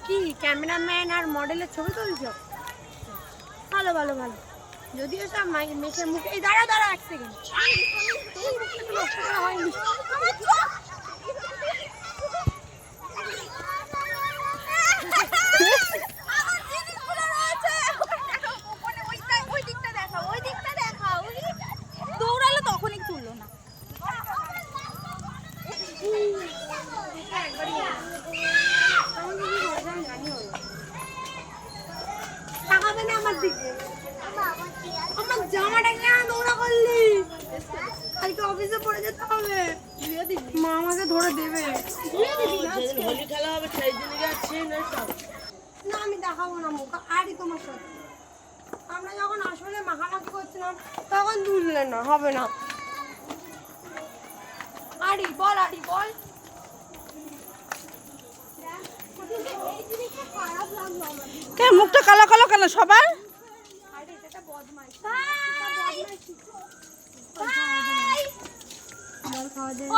কি ক্যামেরাম্যান আর মডেলের ছবি তুলছো? ভালো ভালো ভালো। যদিও সব মেখে মুখে এই দাঁড়া দাঁড়া এক সেকেন্ড। হয়নি দৌড়ালো তখনই তুললো না। তাকাবে না আমার দিকে। আমার জামাটা কেন দৌড়া করলি? কালকে অফিসে পড়ে যেতে হবে। মা আমাকে ধরে দেবে। হোলি খেলা হবে সেই দিন যাচ্ছি না সব। না আমি দেখাবো না মুখ আরই তোমার সাথে। আমরা যখন আসলে মাখামাখি করছিলাম তখন তুললে না, হবে না। আরি বল আরি বল। খারাপ লাগলো আমার। কে মুখটা কালো কালো কেন সবার? আরে এটা বদমাইশ। বল খাওয়া যায়।